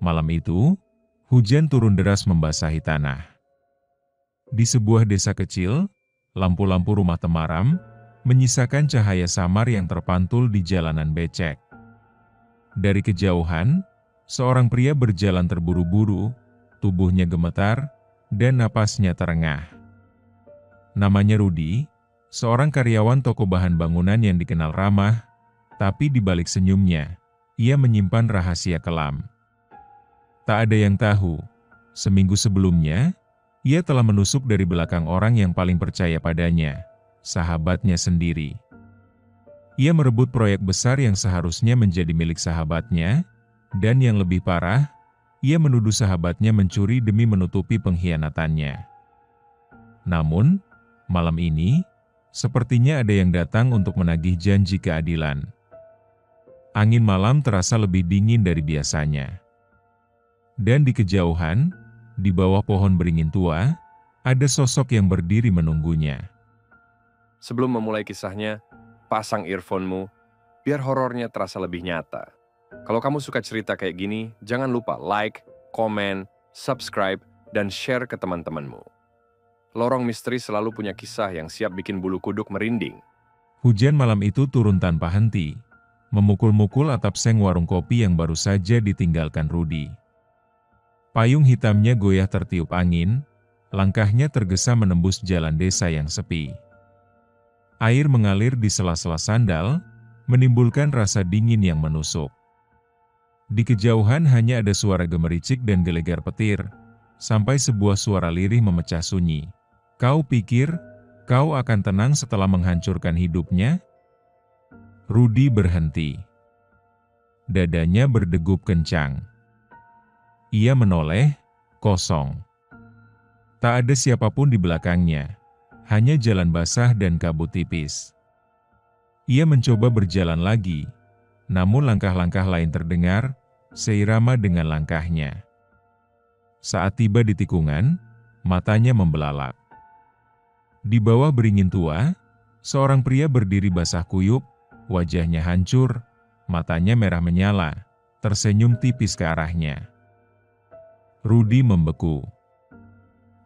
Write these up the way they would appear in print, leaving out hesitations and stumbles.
Malam itu, hujan turun deras membasahi tanah. Di sebuah desa kecil, lampu-lampu rumah temaram menyisakan cahaya samar yang terpantul di jalanan becek. Dari kejauhan, seorang pria berjalan terburu-buru, tubuhnya gemetar, dan napasnya terengah. Namanya Rudi, seorang karyawan toko bahan bangunan yang dikenal ramah, tapi di balik senyumnya, ia menyimpan rahasia kelam. Tak ada yang tahu, seminggu sebelumnya, ia telah menusuk dari belakang orang yang paling percaya padanya, sahabatnya sendiri. Ia merebut proyek besar yang seharusnya menjadi milik sahabatnya, dan yang lebih parah, ia menuduh sahabatnya mencuri demi menutupi pengkhianatannya. Namun, malam ini, sepertinya ada yang datang untuk menagih janji keadilan. Angin malam terasa lebih dingin dari biasanya. Dan di kejauhan, di bawah pohon beringin tua, ada sosok yang berdiri menunggunya. Sebelum memulai kisahnya, pasang earphone-mu, biar horornya terasa lebih nyata. Kalau kamu suka cerita kayak gini, jangan lupa like, komen, subscribe, dan share ke teman-temanmu. Lorong Misteri selalu punya kisah yang siap bikin bulu kuduk merinding. Hujan malam itu turun tanpa henti, memukul-mukul atap seng warung kopi yang baru saja ditinggalkan Rudi. Payung hitamnya goyah tertiup angin, langkahnya tergesa menembus jalan desa yang sepi. Air mengalir di sela-sela sandal, menimbulkan rasa dingin yang menusuk. Di kejauhan hanya ada suara gemericik dan gelegar petir, sampai sebuah suara lirih memecah sunyi. Kau pikir, kau akan tenang setelah menghancurkan hidupnya? Rudi berhenti. Dadanya berdegup kencang. Ia menoleh, kosong. Tak ada siapapun di belakangnya. Hanya jalan basah dan kabut tipis. Ia mencoba berjalan lagi, namun langkah-langkah lain terdengar, seirama dengan langkahnya. Saat tiba di tikungan, matanya membelalak. Di bawah beringin tua, seorang pria berdiri basah kuyup, wajahnya hancur, matanya merah menyala, tersenyum tipis ke arahnya. Rudi membeku.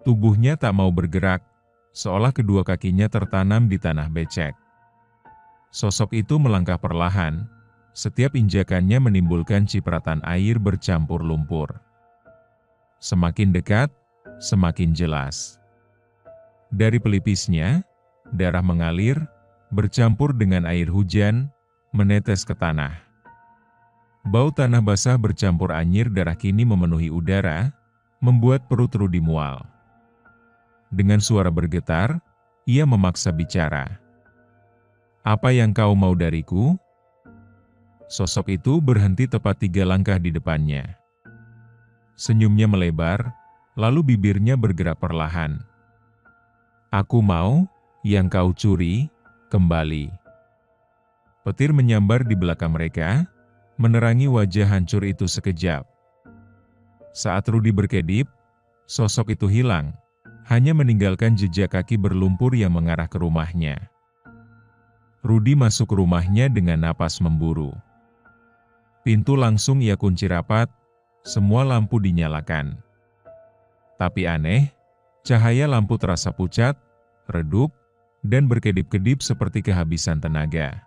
Tubuhnya tak mau bergerak, seolah kedua kakinya tertanam di tanah becek. Sosok itu melangkah perlahan, setiap injakannya menimbulkan cipratan air bercampur lumpur. Semakin dekat, semakin jelas. Dari pelipisnya, darah mengalir, bercampur dengan air hujan, menetes ke tanah. Bau tanah basah bercampur anyir darah kini memenuhi udara, membuat perut Rudi mual. Dengan suara bergetar, ia memaksa bicara. Apa yang kau mau dariku? Sosok itu berhenti tepat 3 langkah di depannya. Senyumnya melebar, lalu bibirnya bergerak perlahan. Aku mau, yang kau curi, kembali. Petir menyambar di belakang mereka, menerangi wajah hancur itu sekejap. Saat Rudi berkedip, sosok itu hilang, hanya meninggalkan jejak kaki berlumpur yang mengarah ke rumahnya. Rudi masuk rumahnya dengan napas memburu. Pintu langsung ia kunci rapat, semua lampu dinyalakan. Tapi aneh, cahaya lampu terasa pucat, redup, dan berkedip-kedip seperti kehabisan tenaga.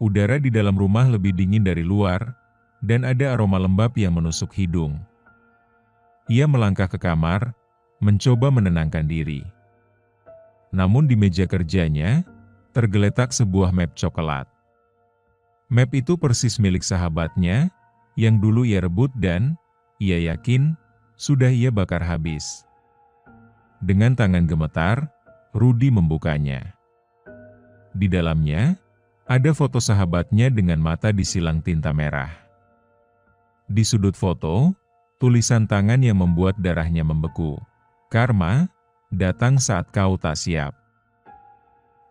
Udara di dalam rumah lebih dingin dari luar, dan ada aroma lembab yang menusuk hidung. Ia melangkah ke kamar, mencoba menenangkan diri. Namun di meja kerjanya, tergeletak sebuah map coklat. Map itu persis milik sahabatnya, yang dulu ia rebut dan, ia yakin, sudah ia bakar habis. Dengan tangan gemetar, Rudi membukanya. Di dalamnya, ada foto sahabatnya dengan mata disilang tinta merah. Di sudut foto, tulisan tangan yang membuat darahnya membeku. Karma, datang saat kau tak siap.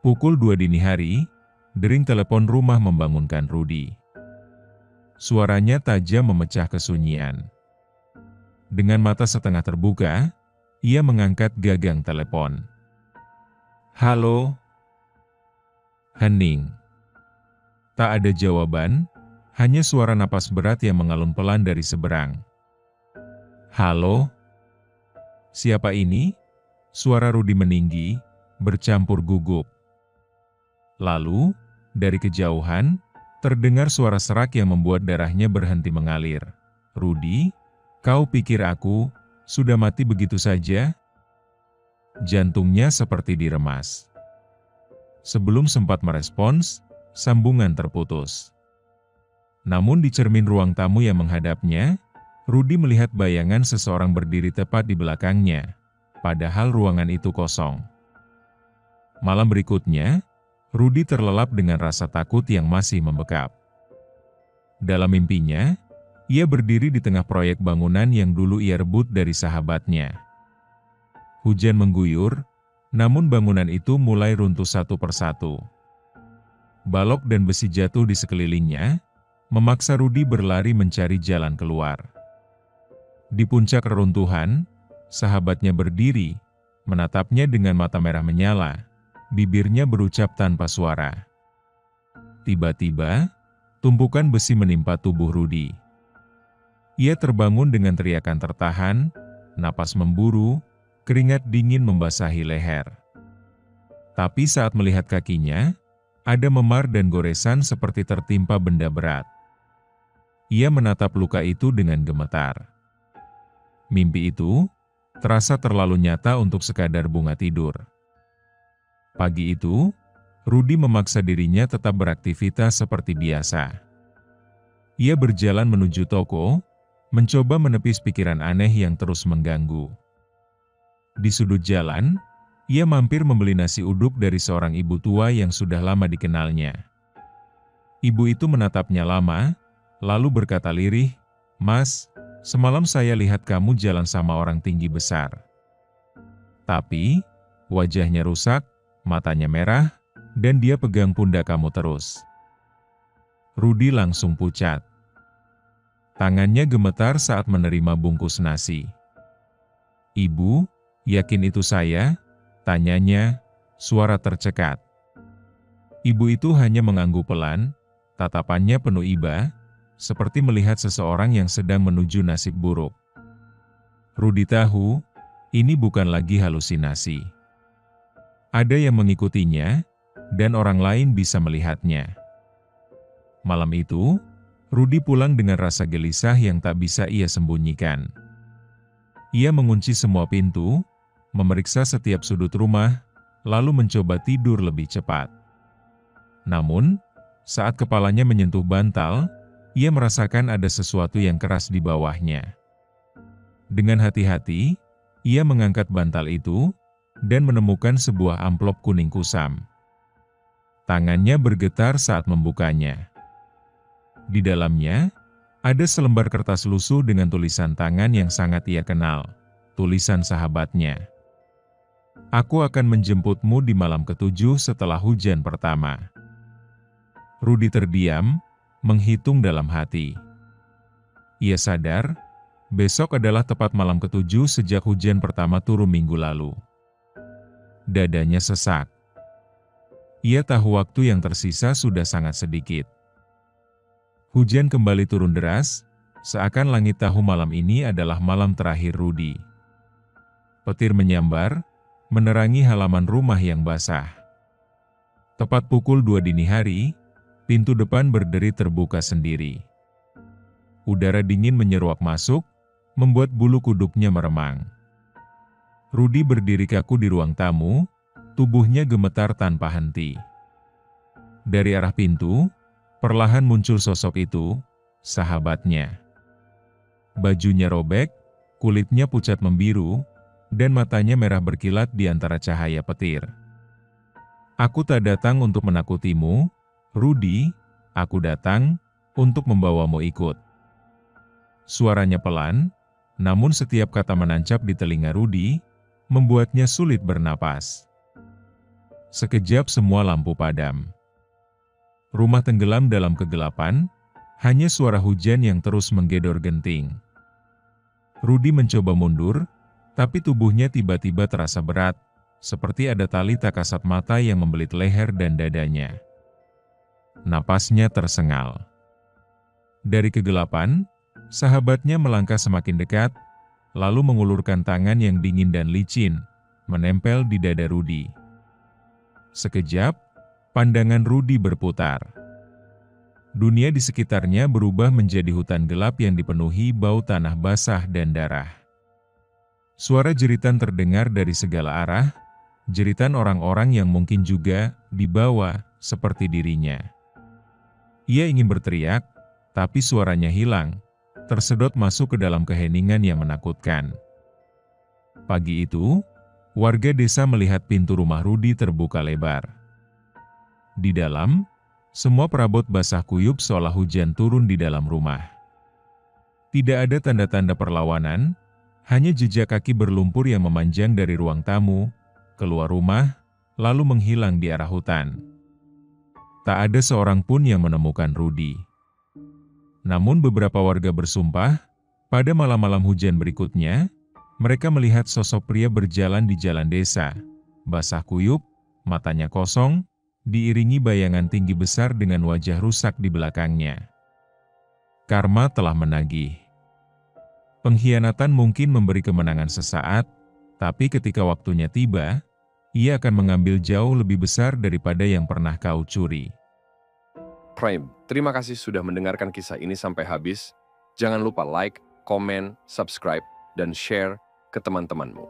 Pukul 2 dini hari, dering telepon rumah membangunkan Rudi. Suaranya tajam memecah kesunyian. Dengan mata setengah terbuka, ia mengangkat gagang telepon. Halo? Hening. Tak ada jawaban, Hanya suara napas berat yang mengalun pelan dari seberang. "Halo? Siapa ini?" Suara Rudi meninggi, bercampur gugup. Lalu, dari kejauhan, terdengar suara serak yang membuat darahnya berhenti mengalir. "Rudi, kau pikir aku sudah mati begitu saja?" Jantungnya seperti diremas. Sebelum sempat merespons, sambungan terputus. Namun di cermin ruang tamu yang menghadapnya, Rudi melihat bayangan seseorang berdiri tepat di belakangnya, padahal ruangan itu kosong. Malam berikutnya, Rudi terlelap dengan rasa takut yang masih membekap. Dalam mimpinya, ia berdiri di tengah proyek bangunan yang dulu ia rebut dari sahabatnya. Hujan mengguyur, namun bangunan itu mulai runtuh satu persatu. Balok dan besi jatuh di sekelilingnya, memaksa Rudi berlari mencari jalan keluar. Di puncak reruntuhan, sahabatnya berdiri, menatapnya dengan mata merah menyala, bibirnya berucap tanpa suara. Tiba-tiba, tumpukan besi menimpa tubuh Rudi. Ia terbangun dengan teriakan tertahan, napas memburu, keringat dingin membasahi leher. Tapi saat melihat kakinya, ada memar dan goresan seperti tertimpa benda berat. Ia menatap luka itu dengan gemetar. Mimpi itu terasa terlalu nyata untuk sekadar bunga tidur. Pagi itu, Rudi memaksa dirinya tetap beraktivitas seperti biasa. Ia berjalan menuju toko, mencoba menepis pikiran aneh yang terus mengganggu. Di sudut jalan, ia mampir membeli nasi uduk dari seorang ibu tua yang sudah lama dikenalnya. Ibu itu menatapnya lama, lalu berkata lirih, "Mas, semalam saya lihat kamu jalan sama orang tinggi besar. Tapi, wajahnya rusak, matanya merah, dan dia pegang pundak kamu terus." Rudi langsung pucat. Tangannya gemetar saat menerima bungkus nasi. "Ibu, yakin itu saya?" tanyanya, suara tercekat. Ibu itu hanya mengangguk pelan, tatapannya penuh iba, seperti melihat seseorang yang sedang menuju nasib buruk. Rudi tahu, ini bukan lagi halusinasi. Ada yang mengikutinya, dan orang lain bisa melihatnya. Malam itu, Rudi pulang dengan rasa gelisah yang tak bisa ia sembunyikan. Ia mengunci semua pintu, memeriksa setiap sudut rumah, lalu mencoba tidur lebih cepat. Namun, saat kepalanya menyentuh bantal, ia merasakan ada sesuatu yang keras di bawahnya. Dengan hati-hati, ia mengangkat bantal itu, dan menemukan sebuah amplop kuning kusam. Tangannya bergetar saat membukanya. Di dalamnya, ada selembar kertas lusuh dengan tulisan tangan yang sangat ia kenal, tulisan sahabatnya. "Aku akan menjemputmu di malam ke-7 setelah hujan pertama." Rudi terdiam, menghitung dalam hati. Ia sadar, besok adalah tepat malam ke-7 sejak hujan pertama turun minggu lalu. Dadanya sesak. Ia tahu waktu yang tersisa sudah sangat sedikit. Hujan kembali turun deras, seakan langit tahu malam ini adalah malam terakhir Rudi. Petir menyambar, menerangi halaman rumah yang basah. Tepat pukul 2 dini hari, pintu depan berderi terbuka sendiri. Udara dingin menyeruak masuk, membuat bulu kuduknya meremang. Rudi berdiri kaku di ruang tamu, tubuhnya gemetar tanpa henti. Dari arah pintu, perlahan muncul sosok itu, sahabatnya. Bajunya robek, kulitnya pucat membiru, dan matanya merah berkilat di antara cahaya petir. "Aku tak datang untuk menakutimu, Rudi, aku datang untuk membawamu ikut." Suaranya pelan, namun setiap kata menancap di telinga Rudi, membuatnya sulit bernapas. Sekejap semua lampu padam. Rumah tenggelam dalam kegelapan, hanya suara hujan yang terus menggedor genting. Rudi mencoba mundur, tapi tubuhnya tiba-tiba terasa berat, seperti ada tali tak kasat mata yang membelit leher dan dadanya. Napasnya tersengal. Dari kegelapan, sahabatnya melangkah semakin dekat, lalu mengulurkan tangan yang dingin dan licin, menempel di dada Rudy. Sekejap, pandangan Rudy berputar. Dunia di sekitarnya berubah menjadi hutan gelap yang dipenuhi bau tanah basah dan darah. Suara jeritan terdengar dari segala arah, jeritan orang-orang yang mungkin juga dibawa seperti dirinya. Ia ingin berteriak, tapi suaranya hilang, tersedot masuk ke dalam keheningan yang menakutkan. Pagi itu, warga desa melihat pintu rumah Rudy terbuka lebar. Di dalam, semua perabot basah kuyup seolah hujan turun di dalam rumah. Tidak ada tanda-tanda perlawanan, hanya jejak kaki berlumpur yang memanjang dari ruang tamu, keluar rumah, lalu menghilang di arah hutan. Tak ada seorang pun yang menemukan Rudy. Namun beberapa warga bersumpah, pada malam-malam hujan berikutnya, mereka melihat sosok pria berjalan di jalan desa, basah kuyup, matanya kosong, diiringi bayangan tinggi besar dengan wajah rusak di belakangnya. Karma telah menagih. Pengkhianatan mungkin memberi kemenangan sesaat, tapi ketika waktunya tiba, ia akan mengambil jauh lebih besar daripada yang pernah kau curi. Prime, terima kasih sudah mendengarkan kisah ini sampai habis. Jangan lupa like, komen, subscribe, dan share ke teman-temanmu.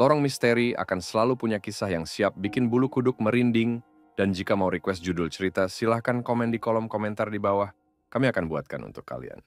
Lorong Misteri akan selalu punya kisah yang siap bikin bulu kuduk merinding, dan jika mau request judul cerita, silahkan komen di kolom komentar di bawah. Kami akan buatkan untuk kalian.